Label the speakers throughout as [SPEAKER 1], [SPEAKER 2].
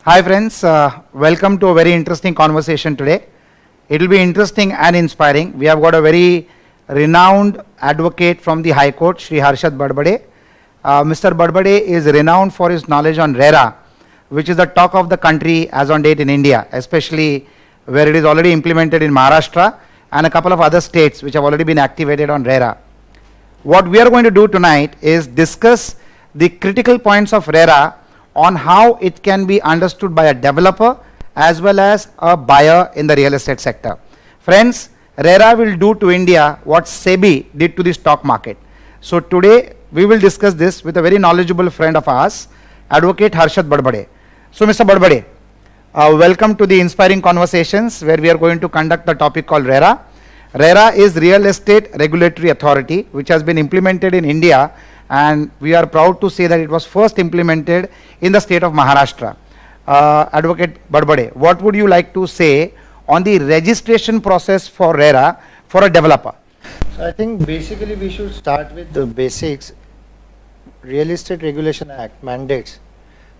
[SPEAKER 1] Hi friends, welcome to a very interesting conversation today. It will be interesting and inspiring. We have got a very renowned advocate from the High Court, Shri Harshad Bhadbhade. Mr. Bhadbhade is renowned for his knowledge on RERA, which is the talk of the country as on date in India, especially where it is already implemented in Maharashtra and a couple of other states which have already been activated on RERA. What we are going to do tonight is discuss the critical points of RERA on how it can be understood by a developer as well as a buyer in the real estate sector. Friends, RERA will do to India what SEBI did to the stock market. So today we will discuss this with a very knowledgeable friend of ours, Advocate Harshad Bhadbhade. So Mr. Bhadbhade, welcome to the inspiring conversations where we are going to conduct the topic called RERA. RERA is Real Estate Regulatory Authority, which has been implemented in India, and we are proud to say that it was first implemented in the state of Maharashtra. Advocate Bhadbhade, what would you like to say on the registration process for RERA for a developer?
[SPEAKER 2] So I think basically we should start with the basics. Real Estate Regulation Act mandates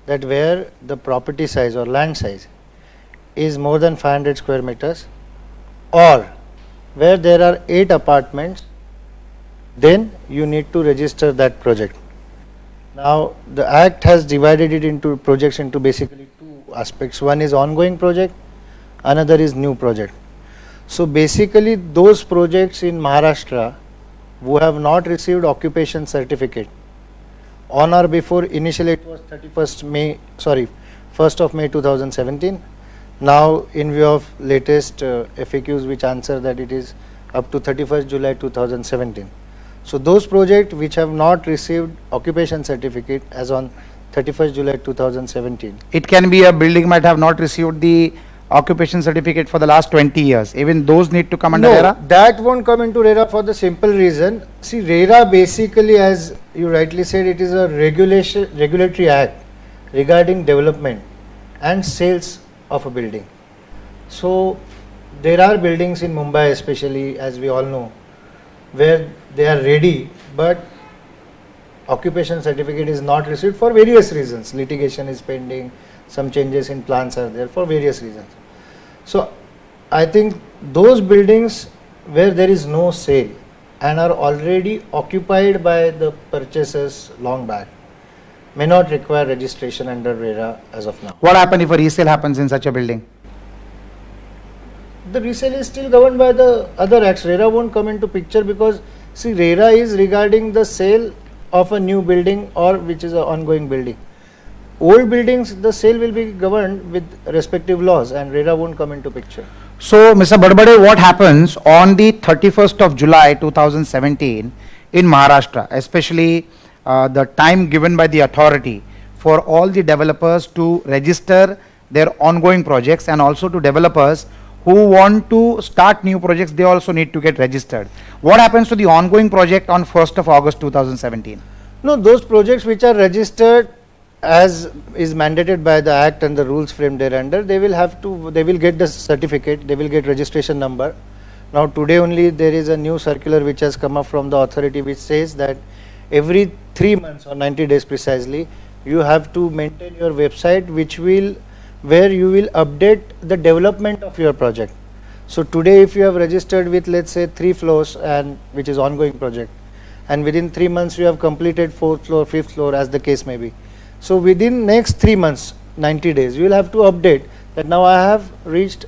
[SPEAKER 2] that where the property size or land size is more than 500 square meters or where there are 8 apartments, then you need to register that project. Now the Act has divided it into projects into basically 2 aspects. One is ongoing project, another is new project. So basically those projects in Maharashtra who have not received occupation certificate on or before, initially it was 1st of May 2017. Now in view of latest FAQs which answer that it is up to 31st July 2017. So those projects which have not received occupation certificate as on 31st July 2017.
[SPEAKER 1] It can be a building might have not received the occupation certificate for the last 20 years. Even those need to come under RERA?
[SPEAKER 2] No, that won't come into RERA for the simple reason. See, RERA basically, as you rightly said, it is a regulatory act regarding development and sales of a building. So there are buildings in Mumbai especially, as we all know, where they are ready but occupation certificate is not received for various reasons. Litigation is pending, some changes in plans are there for various reasons. So I think those buildings where there is no sale and are already occupied by the purchasers long back may not require registration under RERA as of now.
[SPEAKER 1] What happens if a resale happens in such a building?
[SPEAKER 2] The resale is still governed by the other acts. RERA won't come into picture because see, RERA is regarding the sale of a new building or which is an ongoing building. Old buildings, the sale will be governed with respective laws and RERA won't come into picture.
[SPEAKER 1] So Mr. Bhadbhade, what happens on the 31st of July 2017 in Maharashtra, especially the time given by the authority for all the developers to register their ongoing projects, and also to developers who want to start new projects, they also need to get registered. What happens to the ongoing project on 1st of August 2017?
[SPEAKER 2] No, those projects which are registered as is mandated by the Act and the rules framed thereunder, they will get the certificate, they will get registration number. Now today only there is a new circular which has come up from the authority which says that every 3 months or 90 days precisely, you have to maintain your website where you will update the development of your project. So today if you have registered with, let's say, 3 floors and which is ongoing project, and within 3 months you have completed 4th floor, 5th floor as the case may be. So within next 3 months, 90 days, you will have to update that now I have reached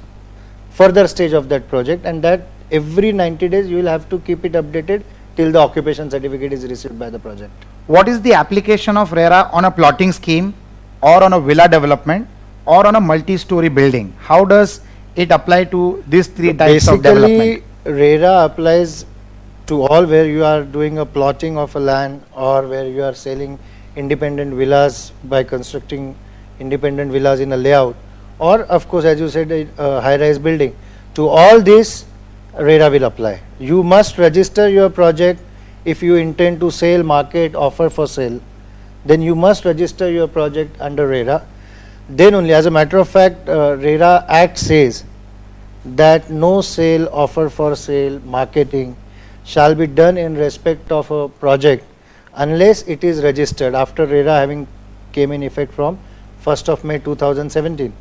[SPEAKER 2] further stage of that project, and that every 90 days you will have to keep it updated till the occupation certificate is received by the project.
[SPEAKER 1] What is the application of RERA on a plotting scheme or on a villa development or on a multi-story building? How does it apply to these 3 types of development?
[SPEAKER 2] Basically, RERA applies to all where you are doing a plotting of a land or where you are selling independent villas by constructing independent villas in a layout, or of course as you said a high-rise building. To all this RERA will apply. You must register your project if you intend to sell, market, offer for sale. Then you must register your project under RERA. Then only, as a matter of fact, RERA Act says that no sale, offer for sale, marketing shall be done in respect of a project unless it is registered after RERA having came in effect from 1st of May 2017.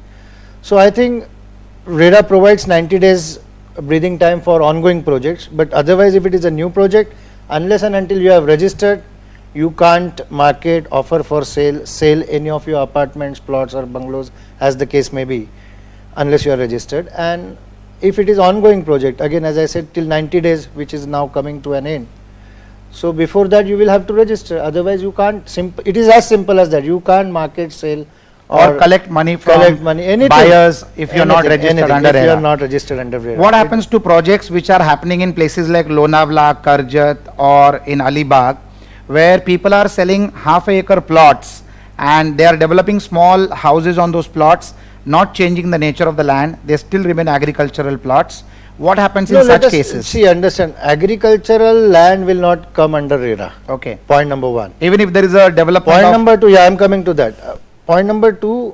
[SPEAKER 2] So I think RERA provides 90 days breathing time for ongoing projects, but otherwise if it is a new project, unless and until you have registered, you can't market, offer for sell any of your apartments, plots or bungalows as the case may be, unless you are registered. And if it is ongoing project, again as I said, till 90 days, which is now coming to an end. So before that you will have to register, otherwise you can't, it is as simple as that. You can't market, sell
[SPEAKER 1] or collect money from
[SPEAKER 2] anything,
[SPEAKER 1] buyers if you are not registered under
[SPEAKER 2] if you
[SPEAKER 1] RERA.
[SPEAKER 2] are not registered under RERA.
[SPEAKER 1] What happens to projects which are happening in places like Lonavla, Karjat or in Alibag, where people are selling half-acre plots and they are developing small houses on those plots, not changing the nature of the land, they still remain agricultural plots? What happens in such cases?
[SPEAKER 2] See, understand, agricultural land will not come under RERA.
[SPEAKER 1] Okay.
[SPEAKER 2] Point number one.
[SPEAKER 1] Even if there is a development.
[SPEAKER 2] Point number two, yeah, I am coming to that. Point number two,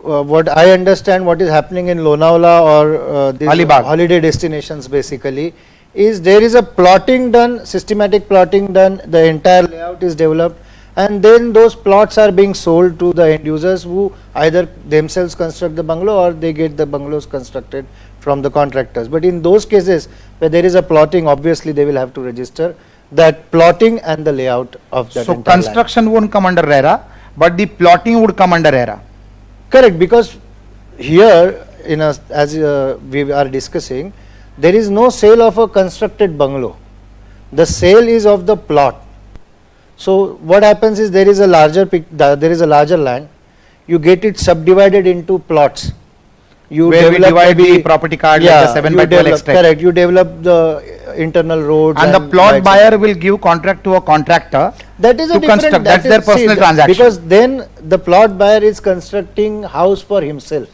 [SPEAKER 2] what I understand what is happening in Lonavala or these
[SPEAKER 1] Alibag
[SPEAKER 2] holiday destinations basically is there is a plotting done, systematic plotting done, the entire layout is developed, and then those plots are being sold to the end users who either themselves construct the bungalow or they get the bungalows constructed from the contractors. But in those cases where there is a plotting, obviously they will have to register that plotting and the layout of that.
[SPEAKER 1] So construction won't come under RERA, but the plotting would come under RERA.
[SPEAKER 2] Correct, because here in a, as we are discussing, there is no sale of a constructed bungalow. The sale is of the plot. So what happens is there is a larger land. You get it subdivided into plots.
[SPEAKER 1] Where we divide the property card like the 7 by 12 extract.
[SPEAKER 2] Correct. You develop the internal roads.
[SPEAKER 1] And the plot buyer will give contract to a contractor.
[SPEAKER 2] That is a different.
[SPEAKER 1] Construct. That's their personal transaction.
[SPEAKER 2] Because then the plot buyer is constructing house for himself.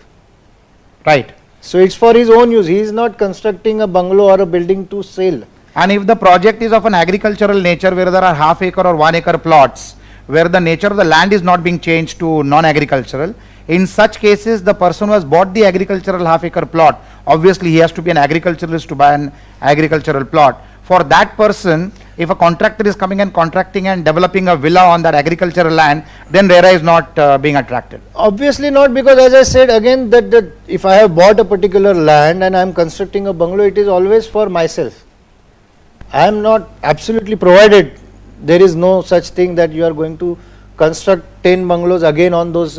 [SPEAKER 1] Right.
[SPEAKER 2] So it's for his own use. He is not constructing a bungalow or a building to sell.
[SPEAKER 1] And if the project is of an agricultural nature where there are half-acre or 1 acre plots, where the nature of the land is not being changed to non-agricultural, in such cases the person who has bought the agricultural half-acre plot, obviously he has to be an agriculturalist to buy an agricultural plot. For that person, if a contractor is coming and contracting and developing a villa on that agricultural land, then RERA is not being attracted.
[SPEAKER 2] Obviously not, because as I said again that if I have bought a particular land and I am constructing a bungalow, it is always for myself. I am not absolutely provided. There is no such thing that you are going to construct 10 bungalows again on those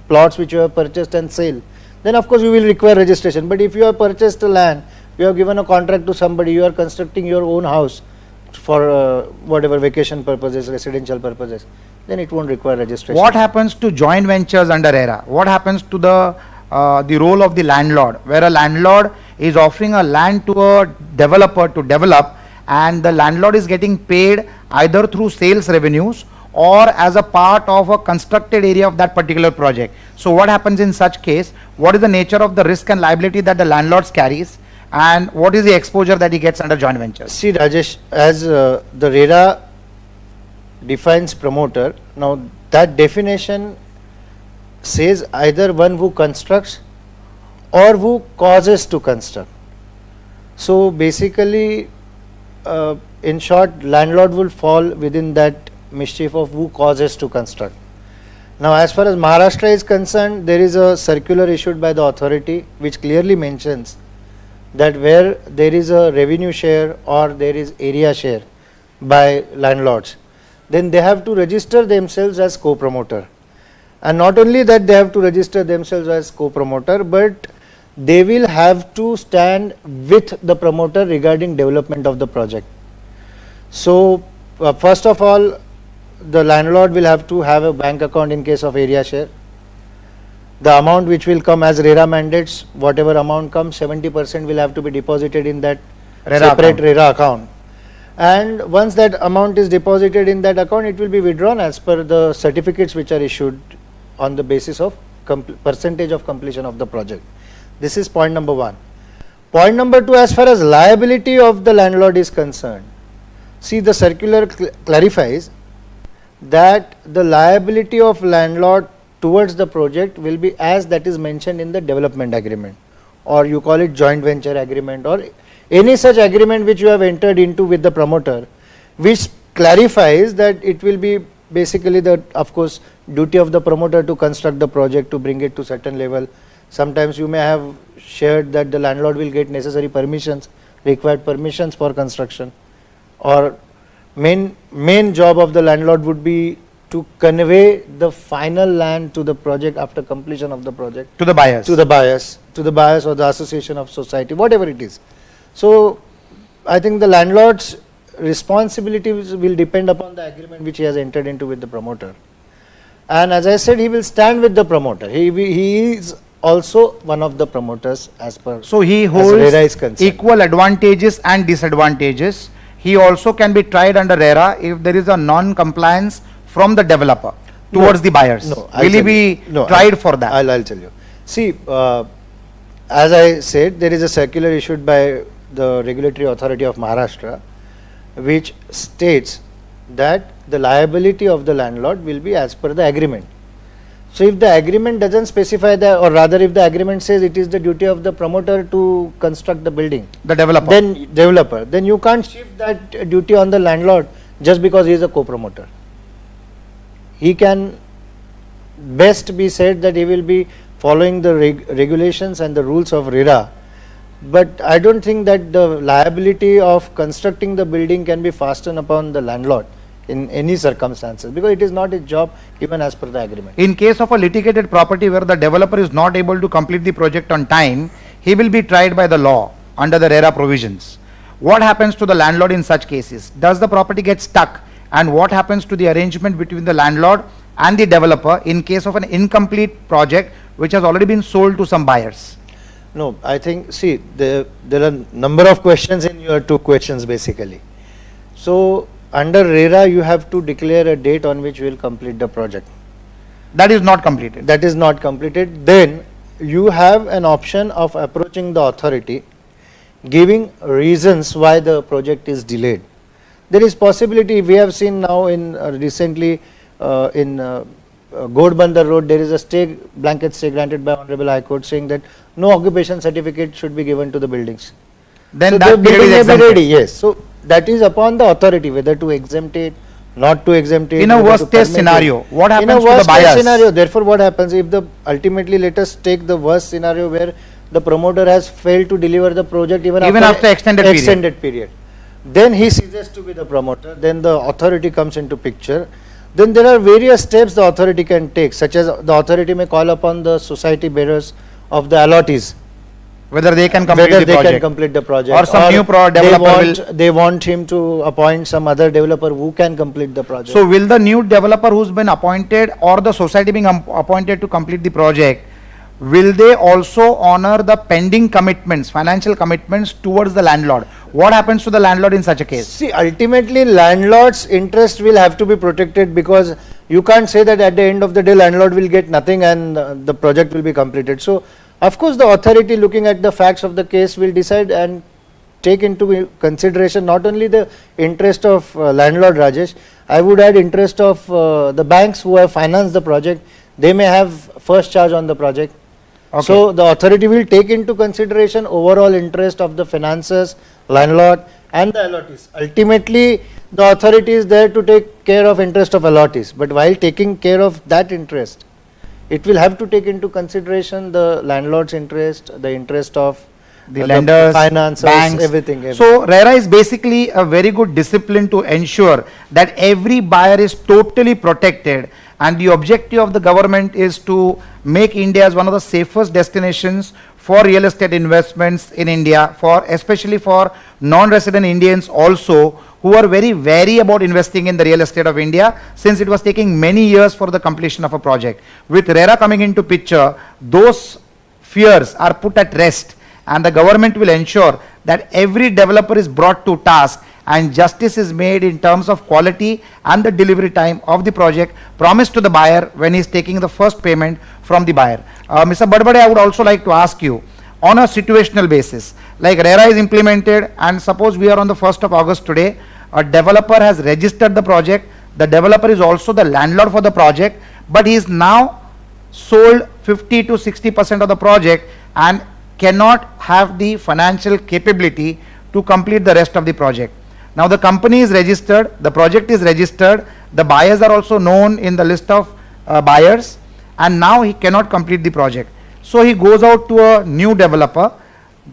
[SPEAKER 2] plots which you have purchased and sell. Then of course you will require registration. But if you have purchased a land, you have given a contract to somebody, you are constructing your own house for whatever vacation purposes, residential purposes, then it won't require registration.
[SPEAKER 1] What happens to joint ventures under RERA? What happens to the role of the landlord, where a landlord is offering a land to a developer to develop, and the landlord is getting paid either through sales revenues or as a part of a constructed area of that particular project? So what happens in such case? What is the nature of the risk and liability that the landlord carries, and what is the exposure that he gets under joint ventures?
[SPEAKER 2] See Rajesh, as the RERA defines promoter, now that definition says either one who constructs or who causes to construct. So basically, in short, landlord will fall within that mischief of who causes to construct. Now as far as Maharashtra is concerned, there is a circular issued by the authority which clearly mentions that where there is a revenue share or there is area share by landlords, then they have to register themselves as co-promoter. And not only that, they have to register themselves as co-promoter, but they will have to stand with the promoter regarding development of the project. So first of all, the landlord will have to have a bank account in case of area share. The amount which will come as RERA mandates, whatever amount comes, 70% will have to be deposited in that separate RERA account. And once that amount is deposited in that account, it will be withdrawn as per the certificates which are issued on the basis of percentage of completion of the project. This is point number one. Point number two, as far as liability of the landlord is concerned, see, the circular clarifies that the liability of landlord towards the project will be as that is mentioned in the development agreement, or you call it joint venture agreement, or any such agreement which you have entered into with the promoter, which clarifies that it will be basically the, of course, duty of the promoter to construct the project, to bring it to certain level. Sometimes you may have shared that the landlord will get necessary permissions, required permissions for construction, or main job of the landlord would be to convey the final land to the project after completion of the project.
[SPEAKER 1] To the buyers.
[SPEAKER 2] To the buyers or the association of society, whatever it is. So I think the landlord's responsibilities will depend upon the agreement which he has entered into with the promoter. And as I said, he will stand with the promoter. He is also one of the promoters as per.
[SPEAKER 1] So he
[SPEAKER 2] as
[SPEAKER 1] holds
[SPEAKER 2] RERA is concerned.
[SPEAKER 1] equal advantages and disadvantages. He also can be tried under RERA if there is a non-compliance from the developer towards the buyers.
[SPEAKER 2] No,
[SPEAKER 1] will he be tried for that?
[SPEAKER 2] I'll tell you. See, as I said, there is a circular issued by the Regulatory Authority of Maharashtra, which states that the liability of the landlord will be as per the agreement. So if the agreement doesn't specify that, or rather if the agreement says it is the duty of the promoter to construct the building,
[SPEAKER 1] The developer.
[SPEAKER 2] then you can't shift that duty on the landlord just because he is a co-promoter. He can best be said that he will be following the regulations and the rules of RERA, but I don't think that the liability of constructing the building can be fastened upon the landlord in any circumstances, because it is not his job even as per the agreement.
[SPEAKER 1] In case of a litigated property where the developer is not able to complete the project on time, he will be tried by the law under the RERA provisions. What happens to the landlord in such cases? Does the property get stuck? And what happens to the arrangement between the landlord and the developer in case of an incomplete project which has already been sold to some buyers?
[SPEAKER 2] No, I think, see, there are number of questions in your two questions basically. So under RERA you have to declare a date on which you will complete the project.
[SPEAKER 1] That is not completed.
[SPEAKER 2] That is not completed. Then you have an option of approaching the authority, giving reasons why the project is delayed. There is possibility, we have seen now in recently in Godbandar Road, there is a blanket stay granted by Honorable High Court saying that no occupation certificate should be given to the buildings.
[SPEAKER 1] Then
[SPEAKER 2] So
[SPEAKER 1] that
[SPEAKER 2] the
[SPEAKER 1] period
[SPEAKER 2] building
[SPEAKER 1] is
[SPEAKER 2] may be
[SPEAKER 1] exempted.
[SPEAKER 2] ready, yes. So that is upon the authority whether to exempt it, not to exempt it.
[SPEAKER 1] In a
[SPEAKER 2] whether to
[SPEAKER 1] worst case
[SPEAKER 2] permit
[SPEAKER 1] scenario,
[SPEAKER 2] it.
[SPEAKER 1] what happens
[SPEAKER 2] in a
[SPEAKER 1] to the
[SPEAKER 2] worst case
[SPEAKER 1] buyers?
[SPEAKER 2] scenario, therefore what happens if ultimately let us take the worst scenario where the promoter has failed to deliver the project even
[SPEAKER 1] after extended
[SPEAKER 2] period. Then he ceases to be the promoter, then the authority comes into picture. Then there are various steps the authority can take, such as the authority may call upon the society bearers of the allottees,
[SPEAKER 1] Whether they can complete
[SPEAKER 2] whether
[SPEAKER 1] the
[SPEAKER 2] they
[SPEAKER 1] project.
[SPEAKER 2] can complete the project,
[SPEAKER 1] Or some new developer
[SPEAKER 2] they want him to appoint some other developer who can complete the project.
[SPEAKER 1] So will the new developer who's been appointed or the society being appointed to complete the project, will they also honor the pending commitments, financial commitments towards the landlord? What happens to the landlord in such a case?
[SPEAKER 2] See, ultimately landlord's interest will have to be protected, because you can't say that at the end of the day landlord will get nothing and the project will be completed. So of course the authority, looking at the facts of the case, will decide and take into consideration not only the interest of landlord Rajesh, I would add interest of the banks who have financed the project. They may have first charge on the project.
[SPEAKER 1] Okay.
[SPEAKER 2] So the authority will take into consideration overall interest of the financiers, landlord and the allottees. Ultimately the authority is there to take care of interest of allottees, but while taking care of that interest, it will have to take into consideration the landlord's interest, the interest of
[SPEAKER 1] The lenders,
[SPEAKER 2] financiers,
[SPEAKER 1] banks.
[SPEAKER 2] everything.
[SPEAKER 1] So RERA is basically a very good discipline to ensure that every buyer is totally protected, and the objective of the government is to make India as one of the safest destinations for real estate investments in India, especially for non-resident Indians also, who are very wary about investing in the real estate of India, since it was taking many years for the completion of a project. With RERA coming into picture, those fears are put at rest, and the government will ensure that every developer is brought to task and justice is made in terms of quality and the delivery time of the project promised to the buyer when he is taking the first payment from the buyer. Mr. Bhadbhade, I would also like to ask you, on a situational basis, like RERA is implemented and suppose we are on the 1st of August today, a developer has registered the project, the developer is also the landlord for the project, but he is now sold 50 to 60% of the project and cannot have the financial capability to complete the rest of the project. Now the company is registered, the project is registered, the buyers are also known in the list of buyers, and now he cannot complete the project. So he goes out to a new developer,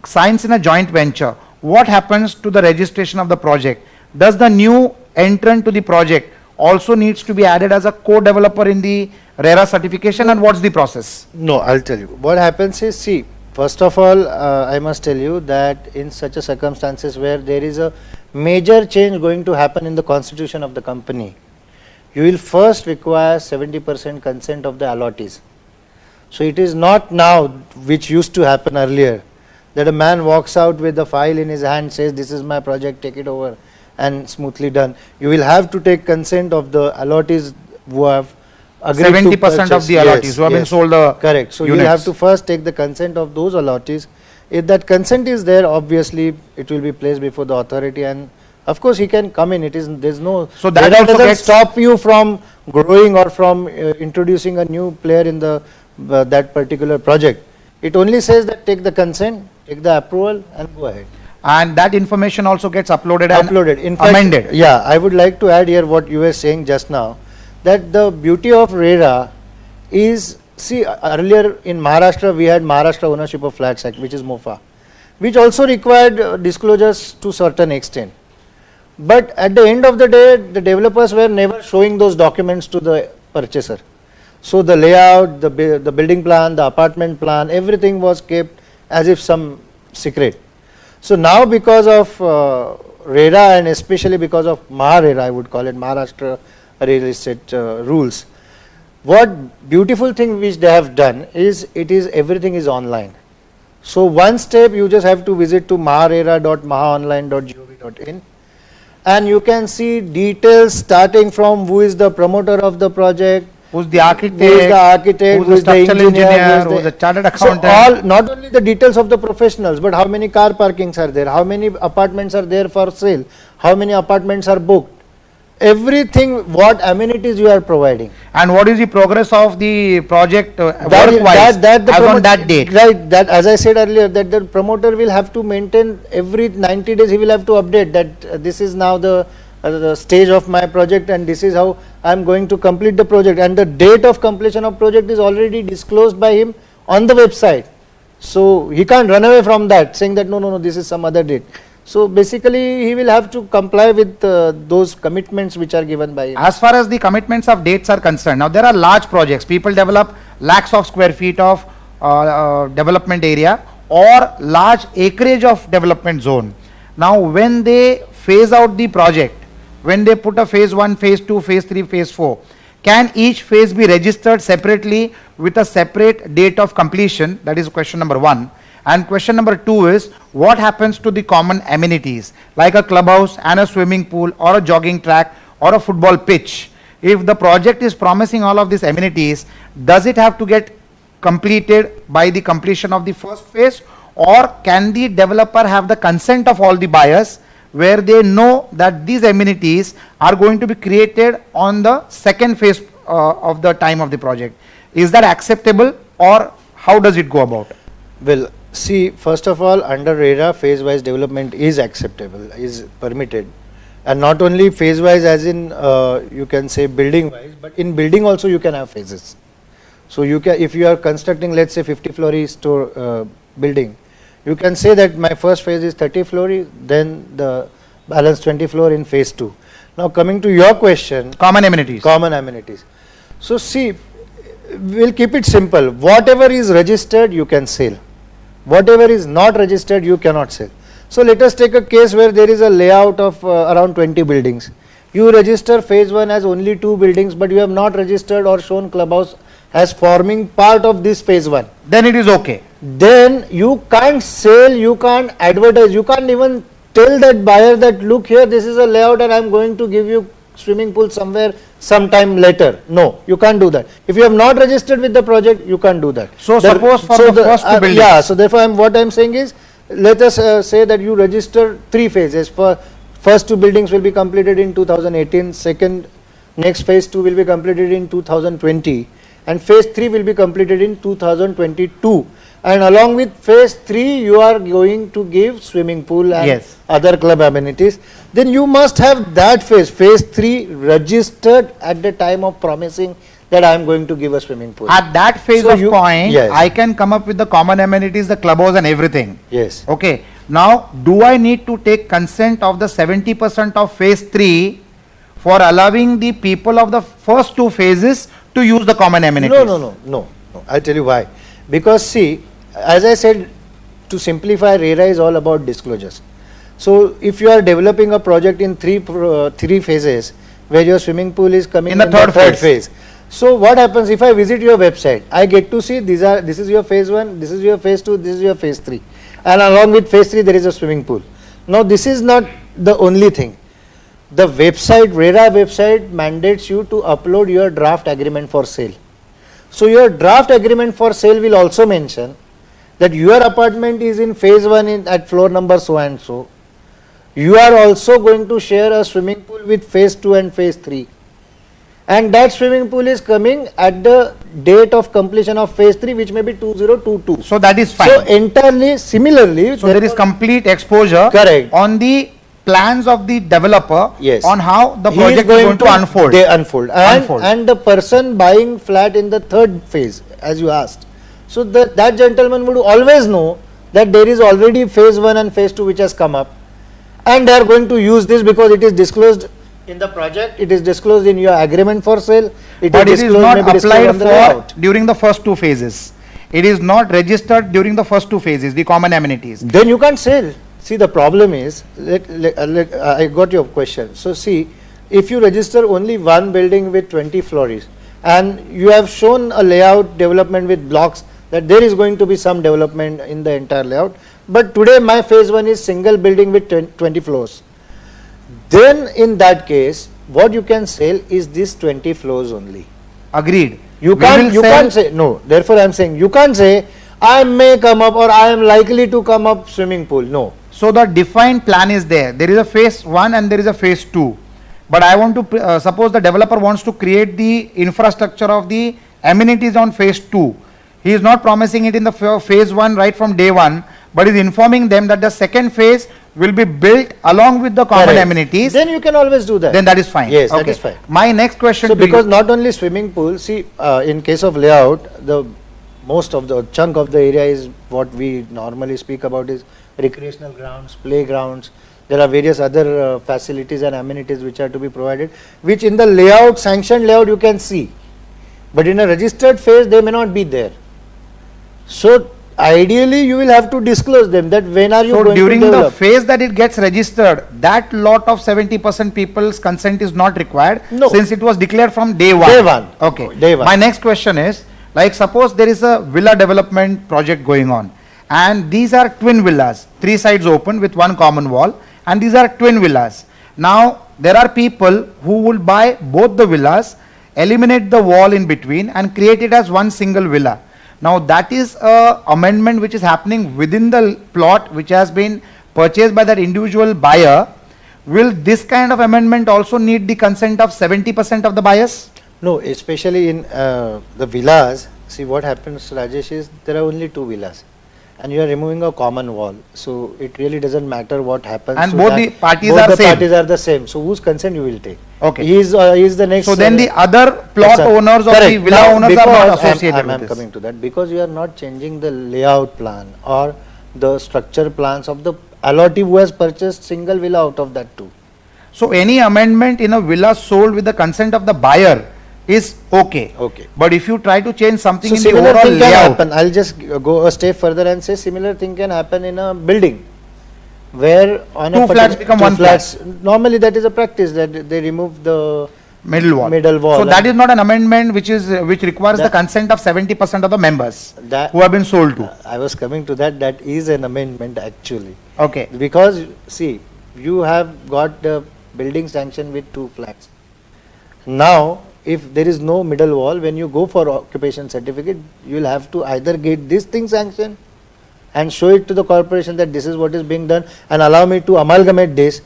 [SPEAKER 1] signs in a joint venture. What happens to the registration of the project? Does the new entrant to the project also needs to be added as a co-developer in the RERA certification, and what's the process?
[SPEAKER 2] No, I'll tell you. What happens is, see, first of all, I must tell you that in such a circumstances where there is a major change going to happen in the constitution of the company, you will first require 70% consent of the allottees. So it is not now, which used to happen earlier, that a man walks out with a file in his hand, says, this is my project, take it over, and smoothly done. You will have to take consent of the allottees who have agreed
[SPEAKER 1] 70%
[SPEAKER 2] to purchase.
[SPEAKER 1] of the allottees who have been sold the
[SPEAKER 2] Correct. So you
[SPEAKER 1] units.
[SPEAKER 2] will have to first take the consent of those allottees. If that consent is there, obviously it will be placed before the authority, and of course he can come in. It is, there's no,
[SPEAKER 1] So that
[SPEAKER 2] RERA
[SPEAKER 1] also
[SPEAKER 2] doesn't
[SPEAKER 1] gets-
[SPEAKER 2] stop you from growing or from introducing a new player in the that particular project. It only says that take the consent, take the approval, and go ahead.
[SPEAKER 1] And that information also gets uploaded and
[SPEAKER 2] In fact,
[SPEAKER 1] amended.
[SPEAKER 2] yeah, I would like to add here what you were saying just now, that the beauty of RERA is, see, earlier in Maharashtra we had Maharashtra Ownership of Flats Act, which is MOFA, which also required disclosures to certain extent. But at the end of the day, the developers were never showing those documents to the purchaser. So the layout, the building plan, the apartment plan, everything was kept as if some secret. So now because of RERA, and especially because of RERA, I would call it Maharashtra Real Estate rules, what beautiful thing which they have done is, everything is online. So one step, you just have to visit to maharera.mahaonline.gov.in, and you can see details starting from who is the promoter of the project,
[SPEAKER 1] Who's the architect?
[SPEAKER 2] who is the architect,
[SPEAKER 1] who's
[SPEAKER 2] who is the
[SPEAKER 1] structural
[SPEAKER 2] engineer,
[SPEAKER 1] who's the chartered
[SPEAKER 2] so
[SPEAKER 1] accountant?
[SPEAKER 2] all, not only the details of the professionals, but how many car parkings are there, how many apartments are there for sale, how many apartments are booked, everything, what amenities you are providing.
[SPEAKER 1] And what is the progress of the project
[SPEAKER 2] That
[SPEAKER 1] work-wise
[SPEAKER 2] the
[SPEAKER 1] as on
[SPEAKER 2] promoter-
[SPEAKER 1] that date?
[SPEAKER 2] Right, that as I said earlier, that the promoter will have to maintain every 90 days, he will have to update that this is now the stage of my project, and this is how I am going to complete the project, and the date of completion of project is already disclosed by him on the website. So he can't run away from that, saying that no, this is some other date. So basically he will have to comply with those commitments which are given by him.
[SPEAKER 1] As far as the commitments of dates are concerned, now there are large projects. People develop lakhs of square feet of development area or large acreage of development zone. Now when they phase out the project, when they put a phase 1, phase 2, phase 3, phase 4, can each phase be registered separately with a separate date of completion? That is question number 1. And question number 2 is, what happens to the common amenities like a clubhouse and a swimming pool or a jogging track or a football pitch? If the project is promising all of these amenities, does it have to get completed by the completion of the first phase, or can the developer have the consent of all the buyers where they know that these amenities are going to be created on the second phase of the time of the project? Is that acceptable, or how does it go about?
[SPEAKER 2] Well, see, first of all, under RERA, phase-wise development is acceptable, is permitted, and not only phase-wise as in you can say building-wise, but in building also you can have phases. So you can, if you are constructing, let's say 50-floor store building, you can say that my first phase is 30 floor, then the balance 20 floor in phase 2. Now coming to your question,
[SPEAKER 1] Common amenities.
[SPEAKER 2] common amenities. So see, we'll keep it simple. Whatever is registered, you can sell. Whatever is not registered, you cannot sell. So let us take a case where there is a layout of around 20 buildings. You register phase 1 as only 2 buildings, but you have not registered or shown clubhouse as forming part of this phase 1.
[SPEAKER 1] Then it is okay.
[SPEAKER 2] Then you can't sell, you can't advertise, you can't even tell that buyer that look here, this is a layout and I am going to give you swimming pool somewhere sometime later. No, you can't do that. If you have not registered with the project, you can't do that.
[SPEAKER 1] So suppose for the first 2 buildings.
[SPEAKER 2] Yeah, so therefore what I am saying is, let us say that you register 3 phases. For first 2 buildings will be completed in 2018, next phase 2 will be completed in 2020, and phase 3 will be completed in 2022. And along with phase 3, you are going to give swimming pool and
[SPEAKER 1] Yes.
[SPEAKER 2] other club amenities. Then you must have that phase 3 registered at the time of promising that I am going to give a swimming pool.
[SPEAKER 1] At that phase
[SPEAKER 2] So
[SPEAKER 1] of
[SPEAKER 2] you-
[SPEAKER 1] point,
[SPEAKER 2] yes.
[SPEAKER 1] I can come up with the common amenities, the clubhouse and everything.
[SPEAKER 2] Yes.
[SPEAKER 1] Okay. Now, do I need to take consent of the 70% of phase 3 for allowing the people of the first two phases to use the common amenities?
[SPEAKER 2] No. I'll tell you why. Because see, as I said, to simplify, RERA is all about disclosures. So if you are developing a project in three phases, where your swimming pool is coming
[SPEAKER 1] In the third phase.
[SPEAKER 2] So what happens if I visit your website? I get to see this is your phase 1, this is your phase 2, this is your phase 3. And along with phase 3 there is a swimming pool. Now this is not the only thing. The website, RERA website mandates you to upload your draft agreement for sale. So your draft agreement for sale will also mention that your apartment is in phase 1 at floor number so and so. You are also going to share a swimming pool with phase 2 and phase 3. And that swimming pool is coming at the date of completion of phase 3, which may be 2022.
[SPEAKER 1] So that is fine.
[SPEAKER 2] So entirely similarly,
[SPEAKER 1] So there is complete exposure
[SPEAKER 2] Correct.
[SPEAKER 1] on the plans of the developer
[SPEAKER 2] Yes.
[SPEAKER 1] on how the
[SPEAKER 2] he
[SPEAKER 1] project is going to unfold.
[SPEAKER 2] They unfold. And the person buying flat in the third phase, as you asked. So that gentleman would always know that there is already phase 1 and phase 2 which has come up. And they are going to use this because it is disclosed in the project, it is disclosed in your agreement for sale.
[SPEAKER 1] But it is not
[SPEAKER 2] maybe disclosed
[SPEAKER 1] applied
[SPEAKER 2] on the layout.
[SPEAKER 1] for during the first two phases. It is not registered during the first two phases, the common amenities.
[SPEAKER 2] Then you can't sell. See, the problem is, I got your question. So see, if you register only one building with 20 floors and you have shown a layout development with blocks that there is going to be some development in the entire layout, but today my phase 1 is single building with 20 floors. Then in that case, what you can sell is this 20 floors only.
[SPEAKER 1] Agreed.
[SPEAKER 2] You can't say, no, therefore I am saying, you can't say, I may come up or I am likely to come up swimming pool. No.
[SPEAKER 1] So the defined plan is there. There is a phase 1 and there is a phase 2. But I want to, suppose the developer wants to create the infrastructure of the amenities on phase 2. He is not promising it in the phase 1 right from day 1, but is informing them that the second phase will be built along with the common
[SPEAKER 2] Correct.
[SPEAKER 1] amenities.
[SPEAKER 2] Then you can always do that.
[SPEAKER 1] Then that is fine.
[SPEAKER 2] Yes, that is fine.
[SPEAKER 1] My next question
[SPEAKER 2] So
[SPEAKER 1] to
[SPEAKER 2] because
[SPEAKER 1] you,
[SPEAKER 2] not only swimming pool, see, in case of layout, the most of the chunk of the area is what we normally speak about is recreational grounds, playgrounds. There are various other facilities and amenities which are to be provided, which in the layout, sanctioned layout, you can see. But in a registered phase, they may not be there. So ideally, you will have to disclose them that when are you
[SPEAKER 1] so
[SPEAKER 2] going
[SPEAKER 1] during
[SPEAKER 2] to
[SPEAKER 1] the
[SPEAKER 2] develop.
[SPEAKER 1] phase that it gets registered, that lot of 70% people's consent is not required,
[SPEAKER 2] No.
[SPEAKER 1] since it was declared from day 1.
[SPEAKER 2] Day one.
[SPEAKER 1] Okay.
[SPEAKER 2] Day one.
[SPEAKER 1] My next question is, like suppose there is a villa development project going on, and these are twin villas, 3 sides open with one common wall, and these are twin villas. Now there are people who will buy both the villas, eliminate the wall in between and create it as one single villa. Now that is a amendment which is happening within the plot which has been purchased by that individual buyer. Will this kind of amendment also need the consent of 70% of the buyers?
[SPEAKER 2] No, especially in the villas, see what happens, Rajesh, is there are only 2 villas and you are removing a common wall. So it really doesn't matter what happens.
[SPEAKER 1] And
[SPEAKER 2] so
[SPEAKER 1] both
[SPEAKER 2] that
[SPEAKER 1] the parties
[SPEAKER 2] both
[SPEAKER 1] are
[SPEAKER 2] the
[SPEAKER 1] same.
[SPEAKER 2] parties are the same. So whose consent you will take?
[SPEAKER 1] Okay.
[SPEAKER 2] He is the next.
[SPEAKER 1] So then the other plot
[SPEAKER 2] Sir,
[SPEAKER 1] owners of the
[SPEAKER 2] correct.
[SPEAKER 1] villa
[SPEAKER 2] Now,
[SPEAKER 1] owners are
[SPEAKER 2] because
[SPEAKER 1] not associated
[SPEAKER 2] I'm
[SPEAKER 1] with this.
[SPEAKER 2] coming to that because you are not changing the layout plan or the structure plans of the allottee who has purchased single villa out of that 2.
[SPEAKER 1] So any amendment in a villa sold with the consent of the buyer is okay.
[SPEAKER 2] Okay.
[SPEAKER 1] But if you try to change something
[SPEAKER 2] So
[SPEAKER 1] in the
[SPEAKER 2] similar
[SPEAKER 1] overall
[SPEAKER 2] thing can
[SPEAKER 1] layout,
[SPEAKER 2] happen. I'll just go a step further and say similar thing can happen in a building where on
[SPEAKER 1] Two
[SPEAKER 2] a
[SPEAKER 1] flats become one flat.
[SPEAKER 2] Normally that is a practice that they remove the
[SPEAKER 1] middle wall.
[SPEAKER 2] Middle wall
[SPEAKER 1] So that
[SPEAKER 2] and-
[SPEAKER 1] is not an amendment which requires the
[SPEAKER 2] That-
[SPEAKER 1] consent of 70% of the members
[SPEAKER 2] that
[SPEAKER 1] who have been sold to.
[SPEAKER 2] I was coming to that. That is an amendment actually
[SPEAKER 1] Okay.
[SPEAKER 2] because see you have got the building sanction with 2 flats. Now if there is no middle wall, when you go for occupation certificate, you will have to either get this thing sanctioned and show it to the corporation that this is what is being done and allow me to amalgamate this,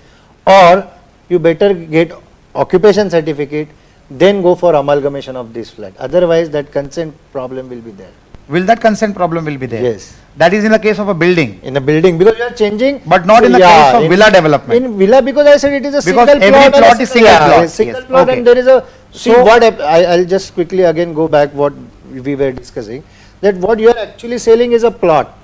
[SPEAKER 2] or you better get occupation certificate, then go for amalgamation of this flat. Otherwise, that consent problem will be there.
[SPEAKER 1] Will that consent problem will be there?
[SPEAKER 2] Yes.
[SPEAKER 1] That is in the case of a building,
[SPEAKER 2] In a building, because you are changing.
[SPEAKER 1] but not in the case of villa development.
[SPEAKER 2] In villa, because I said it is a
[SPEAKER 1] Because
[SPEAKER 2] single
[SPEAKER 1] every
[SPEAKER 2] plot.
[SPEAKER 1] plot is single plot.
[SPEAKER 2] Single
[SPEAKER 1] Yes.
[SPEAKER 2] plot,
[SPEAKER 1] Okay.
[SPEAKER 2] and there is a See
[SPEAKER 1] So-
[SPEAKER 2] what I'll just quickly again go back what we were discussing, that what you are actually selling is a plot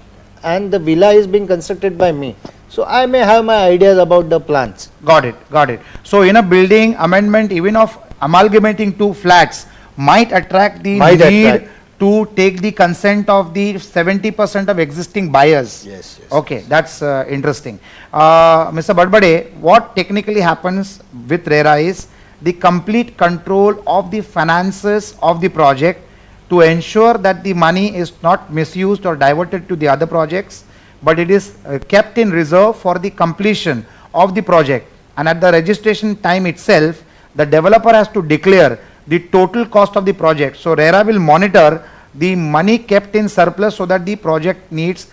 [SPEAKER 2] and the villa is being constructed by me. So I may have my ideas about the plans.
[SPEAKER 1] Got it, got it. So in a building amendment, even of amalgamating two flats might attract the
[SPEAKER 2] Might
[SPEAKER 1] need
[SPEAKER 2] attract.
[SPEAKER 1] to take the consent of the 70% of existing buyers.
[SPEAKER 2] Yes, yes.
[SPEAKER 1] Okay, that's interesting. Mr. Bhadbhade, what technically happens with RERA is the complete control of the finances of the project to ensure that the money is not misused or diverted to the other projects, but it is kept in reserve for the completion of the project. And at the registration time itself, the developer has to declare the total cost of the project. So RERA will monitor the money kept in surplus so that the project needs,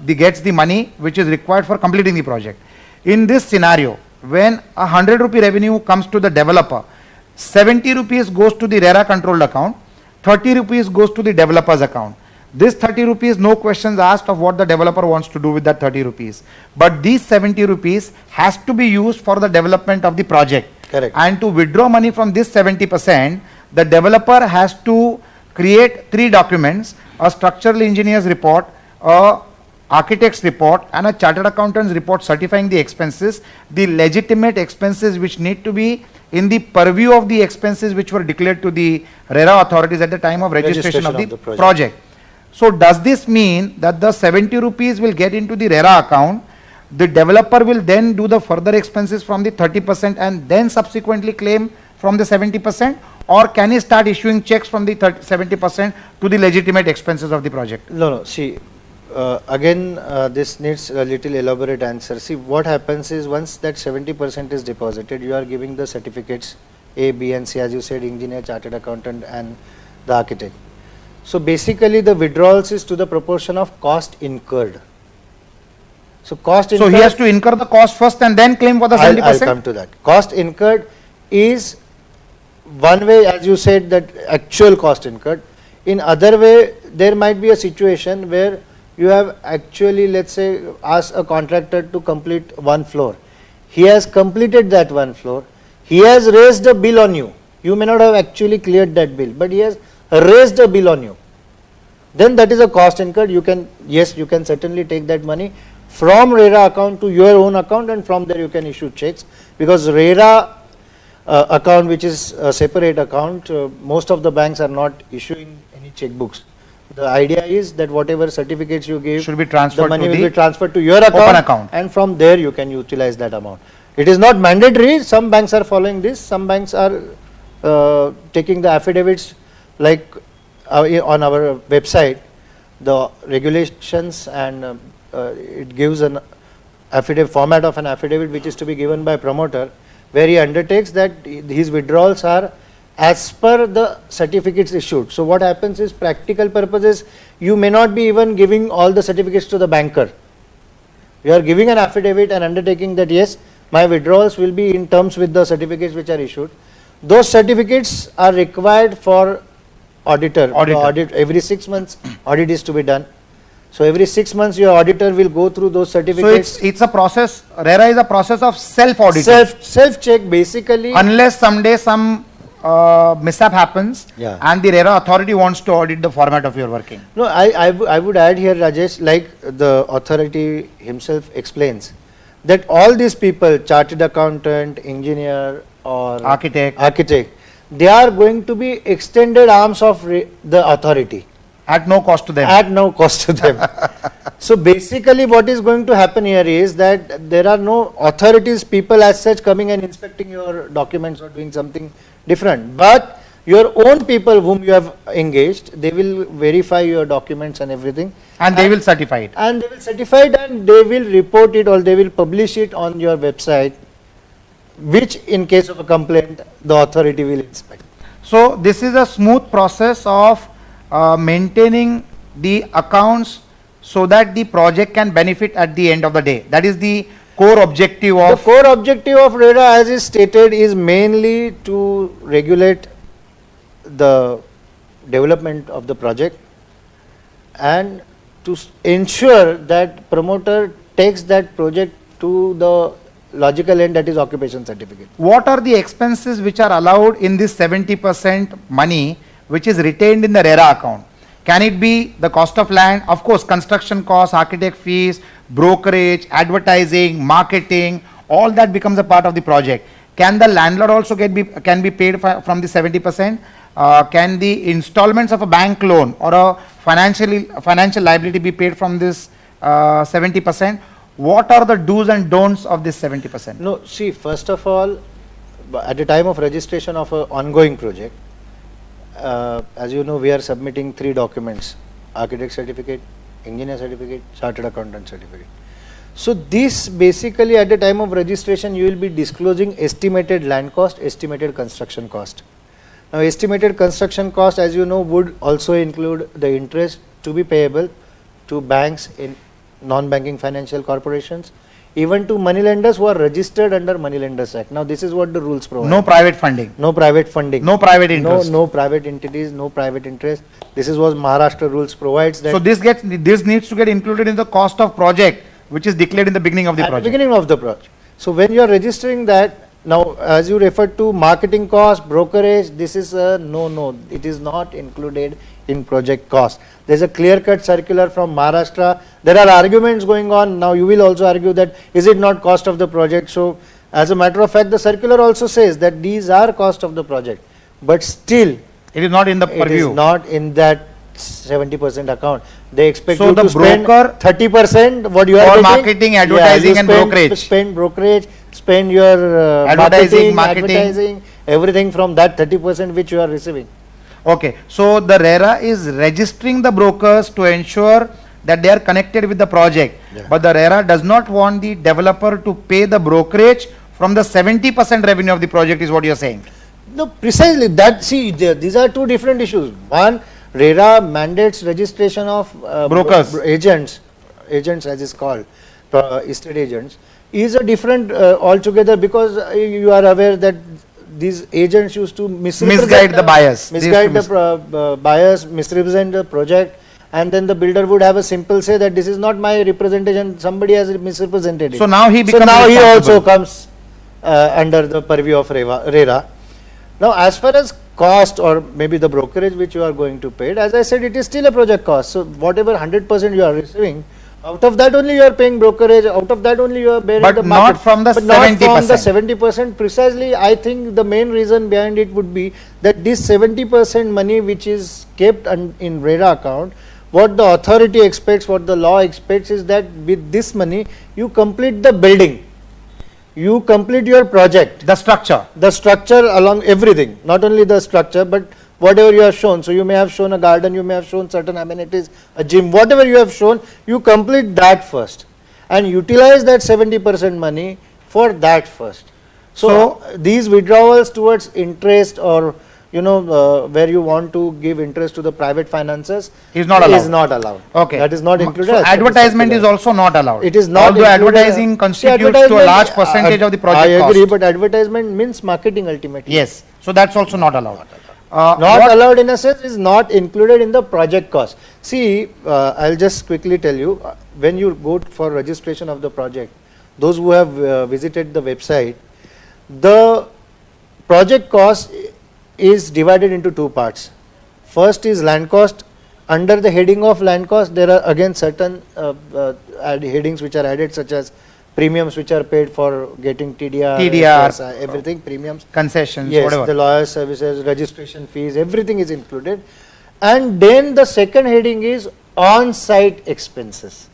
[SPEAKER 1] gets the money which is required for completing the project. In this scenario, when 100 rupee revenue comes to the developer, 70 rupees goes to the RERA controlled account, 30 rupees goes to the developer's account. This 30 rupees, no questions asked of what the developer wants to do with that 30 rupees. But these 70 rupees has to be used for the development of the project.
[SPEAKER 2] Correct.
[SPEAKER 1] And to withdraw money from this 70%, the developer has to create 3 documents: a structural engineer's report, a architect's report, and a chartered accountant's report certifying the expenses, the legitimate expenses which need to be in the purview of the expenses which were declared to the RERA authorities at the time of registration of the project. So does this mean that the 70 rupees will get into the RERA account, the developer will then do the further expenses from the 30% and then subsequently claim from the 70%, or can he start issuing checks from the 70% to the legitimate expenses of the project?
[SPEAKER 2] No, see, again, this needs a little elaborate answer. See, what happens is once that 70% is deposited, you are giving the certificates A, B and C, as you said, engineer, chartered accountant and the architect. So basically the withdrawals is to the proportion of cost incurred. So cost incurred.
[SPEAKER 1] So he has to incur the cost first and then claim for the 70%?
[SPEAKER 2] I'll come to that. Cost incurred is one way, as you said, that actual cost incurred. In other way, there might be a situation where you have actually, let's say, asked a contractor to complete one floor. He has completed that one floor. He has raised a bill on you. You may not have actually cleared that bill, but he has raised a bill on you. Then that is a cost incurred. You can, yes, you can certainly take that money from RERA account to your own account, and from there you can issue checks, because RERA account, which is a separate account, most of the banks are not issuing any checkbooks. The idea is that whatever certificates you give
[SPEAKER 1] should be transferred,
[SPEAKER 2] the money
[SPEAKER 1] to
[SPEAKER 2] will
[SPEAKER 1] the
[SPEAKER 2] be transferred to your account, and from there you can utilize that amount. It is not mandatory. Some banks are following this. Some banks are taking the affidavits, like on our website, the regulations, and it gives an affidavit, format of an affidavit which is to be given by promoter, where he undertakes that his withdrawals are as per the certificates issued. So what happens is, practical purposes, you may not be even giving all the certificates to the banker. You are giving an affidavit and undertaking that yes, my withdrawals will be in terms with the certificates which are issued. Those certificates are required for auditor. The audit every 6 months, audit is to be done. So every 6 months your auditor will go through those certificates.
[SPEAKER 1] So it's a process. RERA is a process of self-audit.
[SPEAKER 2] Self check basically.
[SPEAKER 1] Unless someday some mishap happens,
[SPEAKER 2] Yeah.
[SPEAKER 1] and the RERA authority wants to audit the format of your working.
[SPEAKER 2] No, I would add here, Rajesh, like the authority himself explains, that all these people, chartered accountant, engineer or
[SPEAKER 1] Architect,
[SPEAKER 2] they are going to be extended arms of the authority.
[SPEAKER 1] at no cost to them.
[SPEAKER 2] At no cost to them. So basically what is going to happen here is that there are no authorities, people as such, coming and inspecting your documents or doing something different. But your own people whom you have engaged, they will verify your documents and everything.
[SPEAKER 1] And they will certify it.
[SPEAKER 2] And they will certify it, and they will report it, or they will publish it on your website, which in case of a complaint, the authority will inspect.
[SPEAKER 1] So this is a smooth process of maintaining the accounts so that the project can benefit at the end of the day. That is the core objective of...
[SPEAKER 2] The core objective of RERA, as is stated, is mainly to regulate the development of the project and to ensure that promoter takes that project to the logical end, that is occupation certificate.
[SPEAKER 1] What are the expenses which are allowed in this 70% money which is retained in the RERA account? Can it be the cost of land? Of course, construction costs, architect fees, brokerage, advertising, marketing, all that becomes a part of the project. Can the landlord also can be paid from the 70%? Can the installments of a bank loan or a financial liability be paid from this 70%? What are the do's and don'ts of this 70%?
[SPEAKER 2] No, see, first of all, at the time of registration of an ongoing project, as you know, we are submitting 3 documents: architect certificate, engineer certificate, chartered accountant certificate. So this basically at the time of registration you will be disclosing estimated land cost, estimated construction cost. Now estimated construction cost, as you know, would also include the interest to be payable to banks in non-banking financial corporations, even to money lenders who are registered under Money Lenders Act. Now this is what the rules provide.
[SPEAKER 1] No private funding.
[SPEAKER 2] No private funding.
[SPEAKER 1] No private interest.
[SPEAKER 2] No private entities, no private interest. This is what Maharashtra rules provides. That
[SPEAKER 1] So this needs to get included in the cost of project which is declared in the beginning of the
[SPEAKER 2] at
[SPEAKER 1] project.
[SPEAKER 2] the beginning of the project. So when you are registering that, now as you referred to marketing cost, brokerage, this is a no, it is not included in project cost. There is a clear-cut circular from Maharashtra. There are arguments going on. Now you will also argue that is it not cost of the project? So as a matter of fact, the circular also says that these are cost of the project, but still
[SPEAKER 1] It is not in the
[SPEAKER 2] it
[SPEAKER 1] purview.
[SPEAKER 2] is not in that 70% account. They expect
[SPEAKER 1] So
[SPEAKER 2] you
[SPEAKER 1] the
[SPEAKER 2] to spend
[SPEAKER 1] broker
[SPEAKER 2] 30% what you are
[SPEAKER 1] for
[SPEAKER 2] getting.
[SPEAKER 1] marketing, advertising
[SPEAKER 2] you
[SPEAKER 1] and
[SPEAKER 2] spend-
[SPEAKER 1] brokerage.
[SPEAKER 2] Spend brokerage, spend your
[SPEAKER 1] Advertising,
[SPEAKER 2] marketing,
[SPEAKER 1] marketing.
[SPEAKER 2] advertising, everything from that 30% which you are receiving.
[SPEAKER 1] Okay, so the RERA is registering the brokers to ensure that they are connected with the project.
[SPEAKER 2] Yeah.
[SPEAKER 1] But the RERA does not want the developer to pay the brokerage from the 70% revenue of the project is what you are saying.
[SPEAKER 2] No, precisely that. See, these are two different issues. One, RERA mandates registration of
[SPEAKER 1] Brokers.
[SPEAKER 2] agents as is called, estate agents, is a different altogether, because you are aware that these agents used to
[SPEAKER 1] Misguide the buyers. They used to
[SPEAKER 2] misguide the buyers, misrepresent the project, and then the builder would have a simple say that this is not my representation, somebody has misrepresented it.
[SPEAKER 1] So now he
[SPEAKER 2] So
[SPEAKER 1] becomes
[SPEAKER 2] now he also
[SPEAKER 1] responsible.
[SPEAKER 2] comes under the purview of RERA. Now as far as cost or maybe the brokerage which you are going to pay, as I said, it is still a project cost. So whatever 100% you are receiving, out of that only you are paying brokerage, out of that only you are bearing
[SPEAKER 1] But
[SPEAKER 2] the
[SPEAKER 1] not
[SPEAKER 2] market.
[SPEAKER 1] from the
[SPEAKER 2] But not from
[SPEAKER 1] 70%.
[SPEAKER 2] the 70%. Precisely, I think the main reason behind it would be that this 70% money which is kept in RERA account, what the authority expects, what the law expects is that with this money you complete the building, you complete your project,
[SPEAKER 1] The structure.
[SPEAKER 2] along everything, not only the structure but whatever you have shown. So you may have shown a garden, you may have shown certain amenities, a gym, whatever you have shown, you complete that first and utilize that 70% money for that first. So these withdrawals towards interest or where you want to give interest to the private finances
[SPEAKER 1] Is not allowed. Okay.
[SPEAKER 2] That is not included.
[SPEAKER 1] So
[SPEAKER 2] as per the
[SPEAKER 1] advertisement
[SPEAKER 2] circular.
[SPEAKER 1] is also not allowed.
[SPEAKER 2] It is not
[SPEAKER 1] Although
[SPEAKER 2] included.
[SPEAKER 1] advertising
[SPEAKER 2] See,
[SPEAKER 1] constitutes to a
[SPEAKER 2] advertisement,
[SPEAKER 1] large percentage of the project
[SPEAKER 2] I agree,
[SPEAKER 1] cost.
[SPEAKER 2] but advertisement means marketing ultimately.
[SPEAKER 1] Yes. So that's also not allowed.
[SPEAKER 2] Not allowed in a sense is not included in the project cost. See, I'll just quickly tell you, when you go for registration of the project, those who have visited the website, the project cost is divided into 2 parts. First is land cost. Under the heading of land cost, there are again certain headings which are added, such as premiums which are paid for getting TDR,
[SPEAKER 1] TDR,
[SPEAKER 2] everything, premiums.
[SPEAKER 1] Concessions,
[SPEAKER 2] Yes,
[SPEAKER 1] whatever.
[SPEAKER 2] the lawyer services, registration fees, everything is included. And then the second heading is on-site expenses.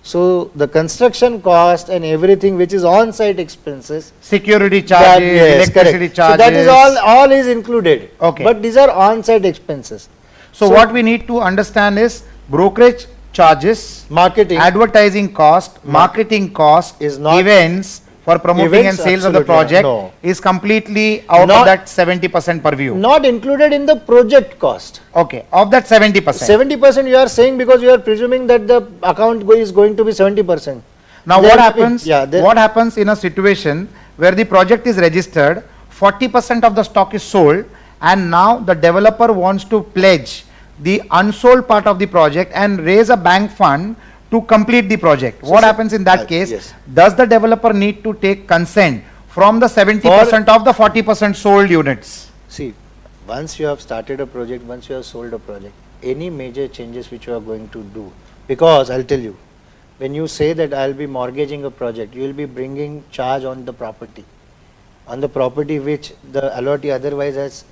[SPEAKER 2] So the construction cost and everything which is on-site expenses,
[SPEAKER 1] Security
[SPEAKER 2] that-
[SPEAKER 1] charges,
[SPEAKER 2] yes,
[SPEAKER 1] electricity
[SPEAKER 2] correct.
[SPEAKER 1] charges.
[SPEAKER 2] So that is all is included.
[SPEAKER 1] Okay.
[SPEAKER 2] But these are on-site expenses.
[SPEAKER 1] So what we need to understand is brokerage charges,
[SPEAKER 2] Marketing,
[SPEAKER 1] advertising cost, marketing cost,
[SPEAKER 2] Is not-
[SPEAKER 1] events for promoting and
[SPEAKER 2] Events,
[SPEAKER 1] sales of the
[SPEAKER 2] absolutely
[SPEAKER 1] project
[SPEAKER 2] no.
[SPEAKER 1] is completely out of
[SPEAKER 2] Not-
[SPEAKER 1] that 70% purview.
[SPEAKER 2] not included in the project cost.
[SPEAKER 1] Okay, of that 70%.
[SPEAKER 2] 70% you are saying because you are presuming that the account is going to be 70%.
[SPEAKER 1] Now
[SPEAKER 2] There
[SPEAKER 1] what
[SPEAKER 2] will be-
[SPEAKER 1] happens?
[SPEAKER 2] yeah, there-
[SPEAKER 1] What happens in a situation where the project is registered, 40% of the stock is sold, and now the developer wants to pledge the unsold part of the project and raise a bank fund to complete the project. What
[SPEAKER 2] sir,
[SPEAKER 1] happens in that case?
[SPEAKER 2] yes.
[SPEAKER 1] Does the developer need to take consent from the 70% of the 40% sold units?
[SPEAKER 2] See, once you have started a project, once you have sold a project, any major changes which you are going to do, because I'll tell you, when you say that I'll be mortgaging a project, you will be bringing charge on the property which the allottee otherwise has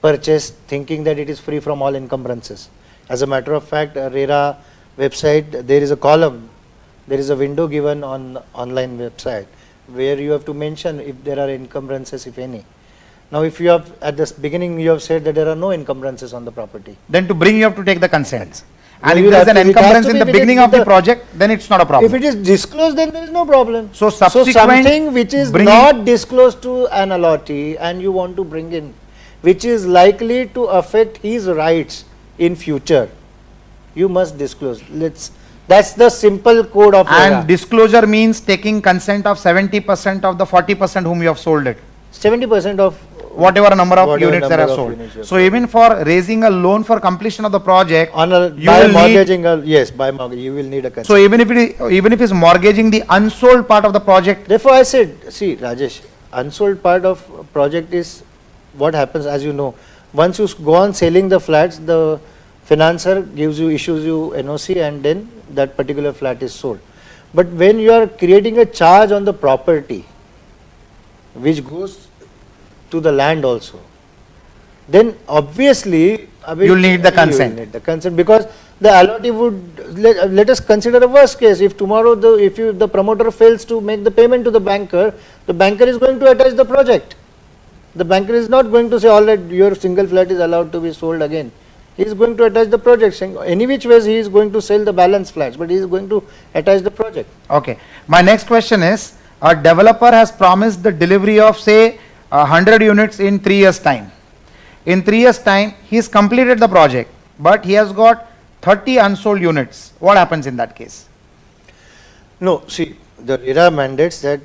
[SPEAKER 2] purchased, thinking that it is free from all encumbrances. As a matter of fact, RERA website, there is a column, there is a window given on online website where you have to mention if there are encumbrances, if any. Now, if you have, at the beginning you have said that there are no encumbrances on the property.
[SPEAKER 1] Then to bring, you have to take the consent. And
[SPEAKER 2] You
[SPEAKER 1] if
[SPEAKER 2] will
[SPEAKER 1] there is
[SPEAKER 2] have
[SPEAKER 1] an
[SPEAKER 2] to- it has
[SPEAKER 1] encumbrance
[SPEAKER 2] to
[SPEAKER 1] in
[SPEAKER 2] be
[SPEAKER 1] the
[SPEAKER 2] within
[SPEAKER 1] beginning of the
[SPEAKER 2] the-
[SPEAKER 1] project, then it's not a problem.
[SPEAKER 2] If it is disclosed, then there is no problem.
[SPEAKER 1] So subsequent
[SPEAKER 2] something which is
[SPEAKER 1] bringing-
[SPEAKER 2] not disclosed to an allottee and you want to bring in, which is likely to affect his rights in future, you must disclose. That's the simple code of RERA.
[SPEAKER 1] And disclosure means taking consent of 70% of the 40% whom you have sold it.
[SPEAKER 2] 70% of
[SPEAKER 1] Whatever number of
[SPEAKER 2] Whatever
[SPEAKER 1] units that
[SPEAKER 2] number
[SPEAKER 1] are
[SPEAKER 2] of
[SPEAKER 1] sold.
[SPEAKER 2] units you have
[SPEAKER 1] So even for raising a loan for completion of the project,
[SPEAKER 2] on a
[SPEAKER 1] you
[SPEAKER 2] by
[SPEAKER 1] will need,
[SPEAKER 2] mortgaging, yes, by mortgage, you will need a consent.
[SPEAKER 1] so even if it's mortgaging the unsold part of the project,
[SPEAKER 2] Therefore, I said, see, Rajesh, unsold part of project is what happens, as you know. Once you go on selling the flats, the financer issues you NOC, and then that particular flat is sold. But when you are creating a charge on the property, which goes to the land also, then obviously
[SPEAKER 1] You'll need the
[SPEAKER 2] you will
[SPEAKER 1] consent.
[SPEAKER 2] need the consent, because the allottee would let us consider a worst case. If tomorrow the promoter fails to make the payment to the banker is going to attach the project. The banker is not going to say, all right, your single flat is allowed to be sold again. He is going to attach the project, saying any which ways he is going to sell the balance flats, but he is going to attach the project.
[SPEAKER 1] okay. My next question is, a developer has promised the delivery of say 100 units in 3 years time. In 3 years time, he has completed the project, but he has got 30 unsold units. What happens in that case?
[SPEAKER 2] No, see, the RERA mandates that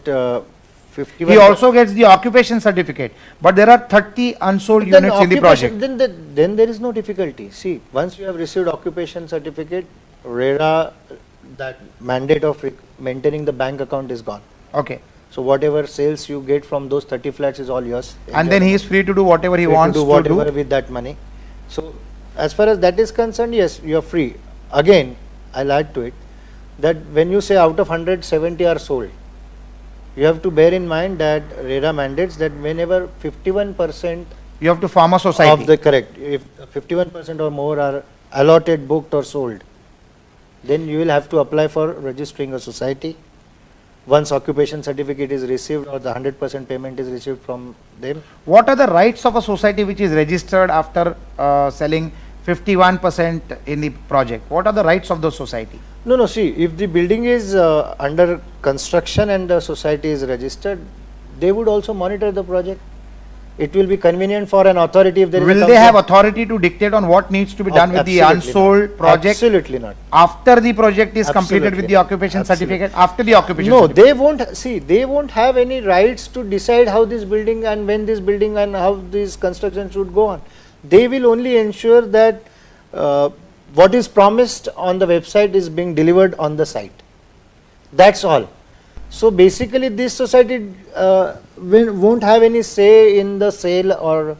[SPEAKER 2] 51.
[SPEAKER 1] He also gets the occupation certificate, but there are 30 unsold
[SPEAKER 2] Then
[SPEAKER 1] units in the
[SPEAKER 2] occupation-
[SPEAKER 1] project.
[SPEAKER 2] Then there is no difficulty. See, once you have received occupation certificate, RERA, that mandate of maintaining the bank account is gone.
[SPEAKER 1] Okay.
[SPEAKER 2] So whatever sales you get from those 30 flats is all yours.
[SPEAKER 1] And then he is free to do whatever he
[SPEAKER 2] Free
[SPEAKER 1] wants
[SPEAKER 2] to
[SPEAKER 1] to
[SPEAKER 2] do whatever
[SPEAKER 1] do.
[SPEAKER 2] with that money. So as far as that is concerned, yes, you are free. Again, I'll add to it that when you say out of 170 are sold, you have to bear in mind that RERA mandates that whenever 51%
[SPEAKER 1] You have to form a society.
[SPEAKER 2] of the correct, if 51% or more are allotted, booked or sold, then you will have to apply for registering a society. Once occupation certificate is received or the 100% payment is received from them.
[SPEAKER 1] What are the rights of a society which is registered after selling 51% in the project? What are the rights of the society?
[SPEAKER 2] No, see, if the building is under construction and the society is registered, they would also monitor the project. It will be convenient for an authority if there is a
[SPEAKER 1] Will they have
[SPEAKER 2] complaint.
[SPEAKER 1] authority to dictate on what needs to be done with the
[SPEAKER 2] Absolutely
[SPEAKER 1] unsold
[SPEAKER 2] not.
[SPEAKER 1] project
[SPEAKER 2] Absolutely not.
[SPEAKER 1] after the project is completed with
[SPEAKER 2] Absolutely.
[SPEAKER 1] the occupation
[SPEAKER 2] Absolutely.
[SPEAKER 1] certificate? After the occupation
[SPEAKER 2] No,
[SPEAKER 1] certificate.
[SPEAKER 2] they won't see. They won't have any rights to decide how this building and when this building and how this construction should go on. They will only ensure that what is promised on the website is being delivered on the site. That's all. So basically, this society won't have any say in the sale or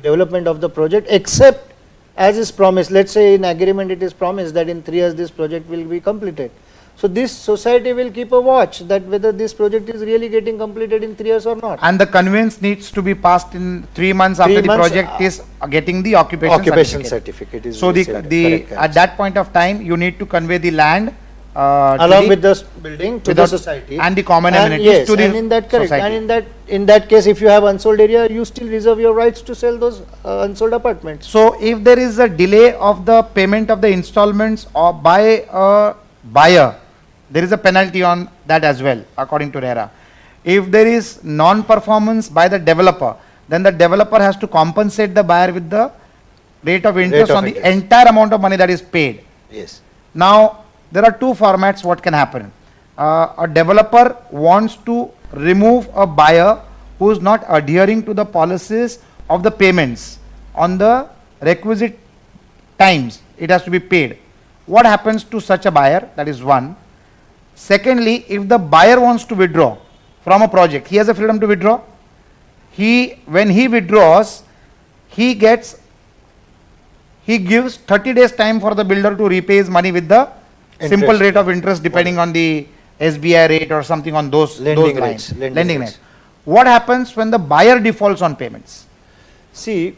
[SPEAKER 2] development of the project, except as is promised. Let's say in agreement it is promised that in 3 years this project will be completed. So this society will keep a watch that whether this project is really getting completed in 3 years or not.
[SPEAKER 1] And the conveyance needs to be passed in 3 months
[SPEAKER 2] 3
[SPEAKER 1] after the
[SPEAKER 2] months,
[SPEAKER 1] project is getting the occupation certificate.
[SPEAKER 2] is
[SPEAKER 1] So
[SPEAKER 2] received. Correct,
[SPEAKER 1] at that point of time, you need to convey the land
[SPEAKER 2] along with the building to the
[SPEAKER 1] without-
[SPEAKER 2] society
[SPEAKER 1] and the common
[SPEAKER 2] And
[SPEAKER 1] amenities
[SPEAKER 2] yes,
[SPEAKER 1] to the
[SPEAKER 2] and in that correct,
[SPEAKER 1] society.
[SPEAKER 2] and in that case, if you have unsold area, you still reserve your rights to sell those unsold apartments.
[SPEAKER 1] So if there is a delay of the payment of the installments or by a buyer, there is a penalty on that as well, according to RERA. If there is non-performance by the developer, then the developer has to compensate the buyer with the rate of interest
[SPEAKER 2] of
[SPEAKER 1] on
[SPEAKER 2] interest.
[SPEAKER 1] the entire amount of money that is paid.
[SPEAKER 2] Yes.
[SPEAKER 1] Now, there are two formats what can happen. A developer wants to remove a buyer who is not adhering to the policies of the payments on the requisite times it has to be paid. What happens to such a buyer? That is one. Secondly, if the buyer wants to withdraw from a project, he has a freedom to withdraw. When he withdraws, he gives 30 days time for the builder to repay his money with the simple rate of interest depending on the SBI rate or something on those lines. Lending rates. What happens when the buyer defaults on payments?
[SPEAKER 2] See,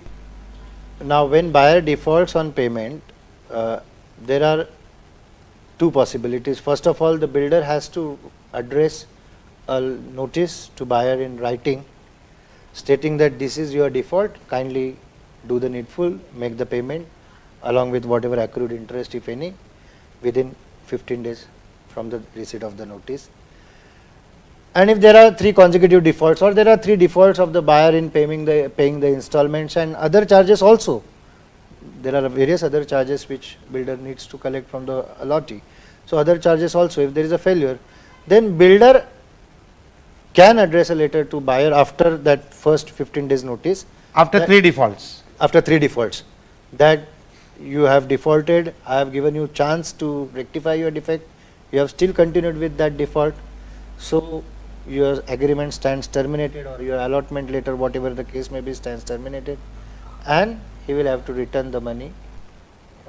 [SPEAKER 2] now when buyer defaults on payment, there are two possibilities. First of all, the builder has to address a notice to buyer in writing stating that this is your default, kindly do the needful, make the payment along with whatever accrued interest, if any, within 15 days from the receipt of the notice. And if there are 3 consecutive defaults, or there are 3 defaults of the buyer in paying the installments and other charges also, there are various other charges which builder needs to collect from the allottee. So other charges also, if there is a failure, then builder can address a letter to buyer after that first 15 days notice.
[SPEAKER 1] After 3 defaults.
[SPEAKER 2] After 3 defaults, that you have defaulted, I have given you chance to rectify your defect, you have still continued with that default, so your agreement stands terminated, or your allotment letter, whatever the case may be, stands terminated, and he will have to return the money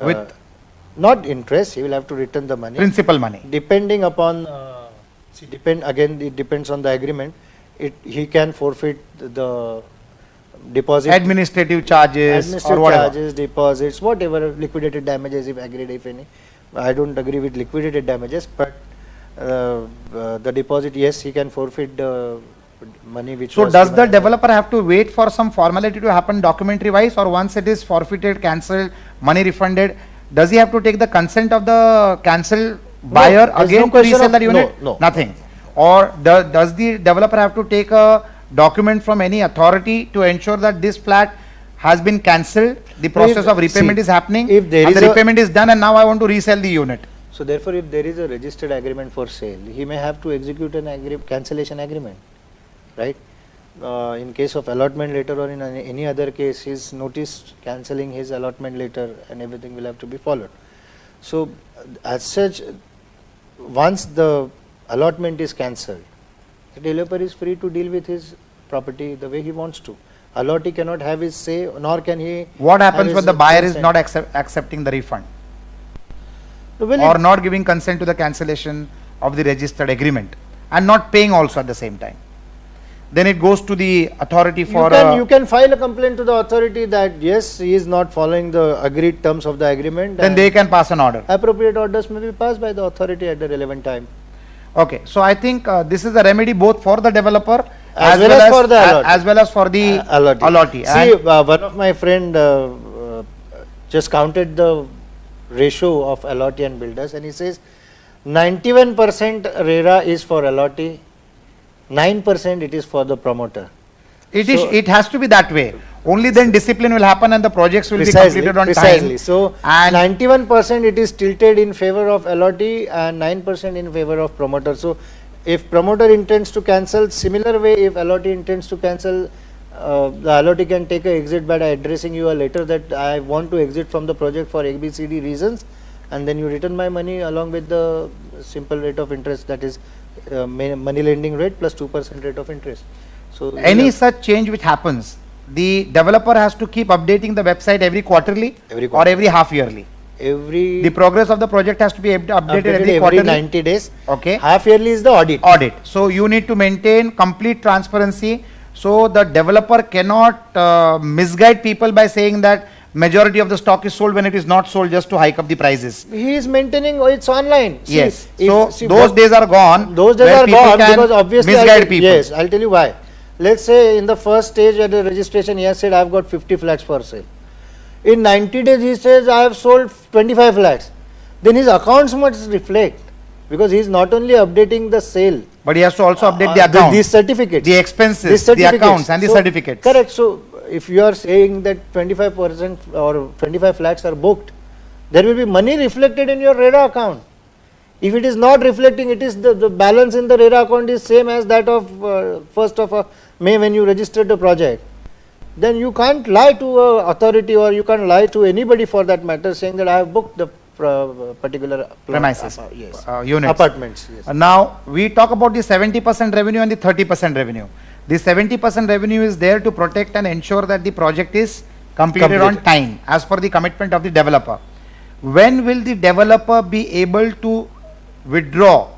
[SPEAKER 1] with
[SPEAKER 2] not interest, he will have to return the money,
[SPEAKER 1] principal money,
[SPEAKER 2] depending upon it depends on the agreement. He can forfeit the deposit,
[SPEAKER 1] administrative charges or whatever,
[SPEAKER 2] charges, deposits, whatever, liquidated damages if agreed, if any. I don't agree with liquidated damages, but the deposit, yes, he can forfeit the money which
[SPEAKER 1] so
[SPEAKER 2] was
[SPEAKER 1] does
[SPEAKER 2] given
[SPEAKER 1] the developer have to wait for some formality to happen documentary wise, or once it is forfeited, cancelled, money refunded, does he have to take the consent of the cancelled buyer again to resell the unit?
[SPEAKER 2] No.
[SPEAKER 1] Nothing. Or does the developer have to take a document from any authority to ensure that this flat has been cancelled, the process of repayment is happening,
[SPEAKER 2] if there
[SPEAKER 1] and
[SPEAKER 2] is
[SPEAKER 1] the repayment is done, and now I want to resell the unit?
[SPEAKER 2] So therefore, if there is a registered agreement for sale, he may have to execute an cancellation agreement, right? In case of allotment letter or in any other case, his notice cancelling his allotment letter and everything will have to be followed. So as such, once the allotment is cancelled, the developer is free to deal with his property the way he wants to. Allottee cannot have his say, nor can he.
[SPEAKER 1] What happens when the buyer is not accepting the refund, or not giving consent to the cancellation of the registered agreement and not paying also at the same time? Then it goes to the authority for
[SPEAKER 2] you can file a complaint to the authority that yes, he is not following the agreed terms of the agreement.
[SPEAKER 1] Then they can pass an order.
[SPEAKER 2] Appropriate orders may be passed by the authority at the relevant time.
[SPEAKER 1] Okay, so I think this is a remedy both for the developer
[SPEAKER 2] as well
[SPEAKER 1] as for the allottee.
[SPEAKER 2] See, one of my friend just counted the ratio of allottee and builders, and he says 91% RERA is for allottee, 9% it is for the promoter.
[SPEAKER 1] It has to be that way. Only then discipline will happen and the projects will be completed on time.
[SPEAKER 2] So 91% it is tilted in favor of allottee and 9% in favor of promoter. So if promoter intends to cancel, similar way if allottee intends to cancel, the allottee can take an exit by addressing you a letter that I want to exit from the project for ABCD reasons, and then you return my money along with the simple rate of interest, that is money lending rate plus 2% rate of interest. So
[SPEAKER 1] any such change which happens, the developer has to keep updating the website every quarterly or every half yearly. The progress of the project has to be updated every quarterly.
[SPEAKER 2] 90 days.
[SPEAKER 1] Okay.
[SPEAKER 2] Half yearly is the audit.
[SPEAKER 1] So you need to maintain complete transparency. So the developer cannot misguide people by saying that majority of the stock is sold when it is not sold, just to hike up the prices.
[SPEAKER 2] He is maintaining, it's online.
[SPEAKER 1] Yes. Those days are gone.
[SPEAKER 2] Those days are gone because obviously
[SPEAKER 1] misguide people.
[SPEAKER 2] Yes, I'll tell you why. Let's say in the first stage at the registration, he has said I have got 50 flats for sale. In 90 days he says I have sold 25 flats. Then his accounts must reflect, because he is not only updating the sale,
[SPEAKER 1] but he has to also update the accounts,
[SPEAKER 2] these certificates,
[SPEAKER 1] the expenses, the accounts and the certificates.
[SPEAKER 2] Correct. So if you are saying that 25% or 25 flats are booked, there will be money reflected in your RERA account. If it is not reflecting, it is the balance in the RERA account is same as that of 1st of May when you registered the project. Then you can't lie to a authority, or you can't lie to anybody for that matter, saying that I have booked the particular
[SPEAKER 1] Premises,
[SPEAKER 2] yes.
[SPEAKER 1] Units.
[SPEAKER 2] Apartments. Yes.
[SPEAKER 1] Now, we talk about the 70% revenue and the 30% revenue. The 70% revenue is there to protect and ensure that the project is completed on time as per the commitment of the developer. When will the developer be able to withdraw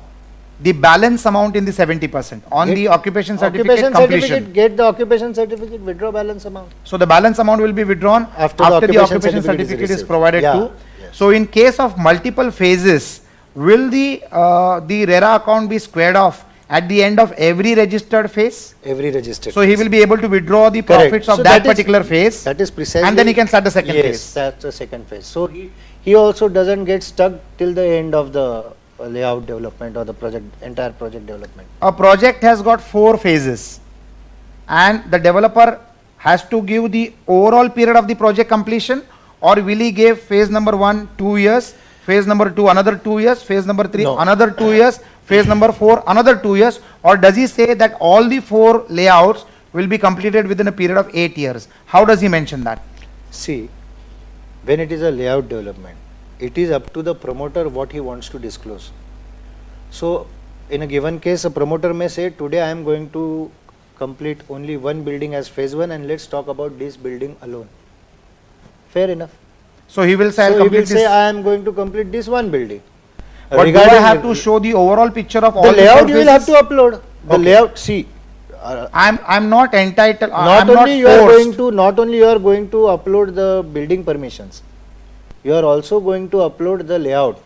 [SPEAKER 1] the balance amount in the 70% on the occupation certificate completion?
[SPEAKER 2] Get the occupation certificate, withdraw balance amount.
[SPEAKER 1] So the balance amount will be withdrawn after the occupation certificate is provided to.
[SPEAKER 2] Yes.
[SPEAKER 1] So in case of multiple phases, will the RERA account be squared off at the end of every registered phase?
[SPEAKER 2] Every registered.
[SPEAKER 1] So he will be able to withdraw the profits of that particular phase.
[SPEAKER 2] That is precisely.
[SPEAKER 1] And then he can start the second phase.
[SPEAKER 2] Yes, that's the second phase. So he also doesn't get stuck till the end of the layout development or the entire project development.
[SPEAKER 1] A project has got 4 phases and the developer has to give the overall period of the project completion, or will he give phase number 1 2 years, phase number 2 another 2 years, phase number 3 another 2 years, phase number 4 another 2 years, or does he say that all the 4 layouts will be completed within a period of 8 years? How does he mention that?
[SPEAKER 2] See, when it is a layout development, it is up to the promoter what he wants to disclose. So in a given case, a promoter may say, today I am going to complete only one building as phase 1 and let's talk about this building alone. Fair enough.
[SPEAKER 1] So he will say,
[SPEAKER 2] so he will say, I am going to complete this one building.
[SPEAKER 1] But do I have to show the overall picture of all
[SPEAKER 2] the layout?
[SPEAKER 1] The
[SPEAKER 2] you will have to upload the layout. See,
[SPEAKER 1] I'm not entitled.
[SPEAKER 2] Not only you are going to upload the building permissions, you are also going to upload the layout,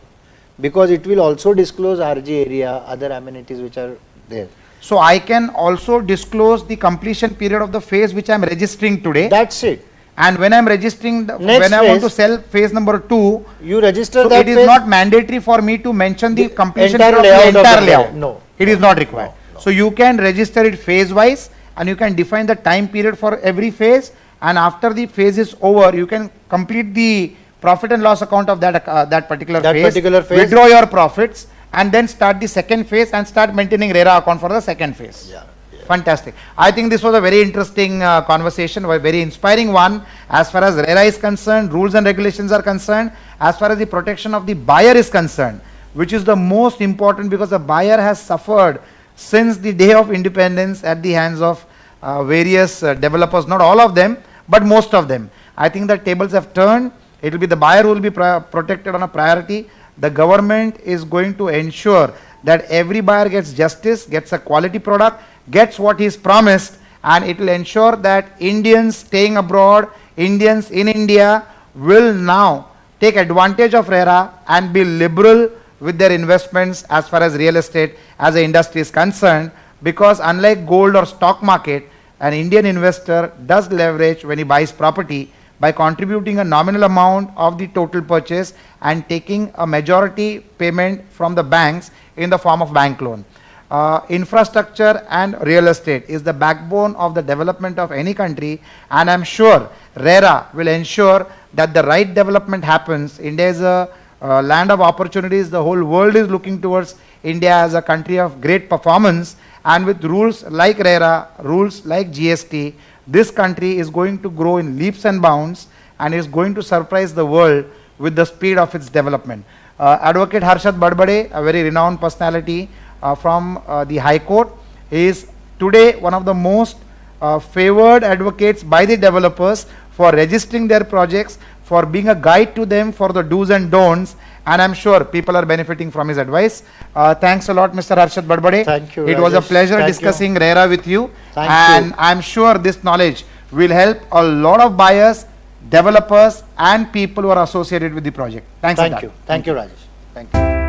[SPEAKER 2] because it will also disclose RG area, other amenities which are there.
[SPEAKER 1] So I can also disclose the completion period of the phase which I am registering today.
[SPEAKER 2] That's it.
[SPEAKER 1] And when I am registering, when I want to sell phase number 2,
[SPEAKER 2] you register
[SPEAKER 1] so
[SPEAKER 2] that
[SPEAKER 1] it is not mandatory for me to mention the completion
[SPEAKER 2] entire
[SPEAKER 1] period of the entire
[SPEAKER 2] layout.
[SPEAKER 1] layout.
[SPEAKER 2] No,
[SPEAKER 1] it is not required.
[SPEAKER 2] No.
[SPEAKER 1] So you can register it phase wise and you can define the time period for every phase, and after the phase is over, you can complete the profit and loss account of that particular phase, withdraw your profits, and then start the second phase and start maintaining RERA account for the second phase.
[SPEAKER 2] Yeah.
[SPEAKER 1] Fantastic. I think this was a very interesting conversation, a very inspiring one as far as RERA is concerned, rules and regulations are concerned, as far as the protection of the buyer is concerned, which is the most important, because the buyer has suffered since the day of independence at the hands of various developers, not all of them, but most of them. I think the tables have turned. It will be the buyer who will be protected on a priority. The government is going to ensure that every buyer gets justice, gets a quality product, gets what he is promised, and it will ensure that Indians staying abroad, Indians in India will now take advantage of RERA and be liberal with their investments as far as real estate as an industry is concerned, because unlike gold or stock market, an Indian investor does leverage when he buys property by contributing a nominal amount of the total purchase and taking a majority payment from the banks in the form of bank loan. Infrastructure and real estate is the backbone of the development of any country, and I'm sure RERA will ensure that the right development happens. India is a land of opportunities. The whole world is looking towards India as a country of great performance, and with rules like RERA, rules like GST, this country is going to grow in leaps and bounds and is going to surprise the world with the speed of its development. Advocate Harshad Bhadbhade, a very renowned personality from the High Court, is today one of the most favored advocates by the developers for registering their projects, for being a guide to them for the do's and don'ts, and I'm sure people are benefiting from his advice. Thanks a lot, Mr. Harshad Bhadbhade.
[SPEAKER 2] Thank you,
[SPEAKER 1] It
[SPEAKER 2] Rajesh.
[SPEAKER 1] was a pleasure discussing RERA with you.
[SPEAKER 2] Thank you.
[SPEAKER 1] I'm sure this knowledge will help a lot of buyers, developers, and people who are associated with the project. Thanks a lot.
[SPEAKER 2] Thank you. Thank you, Rajesh. Thank you.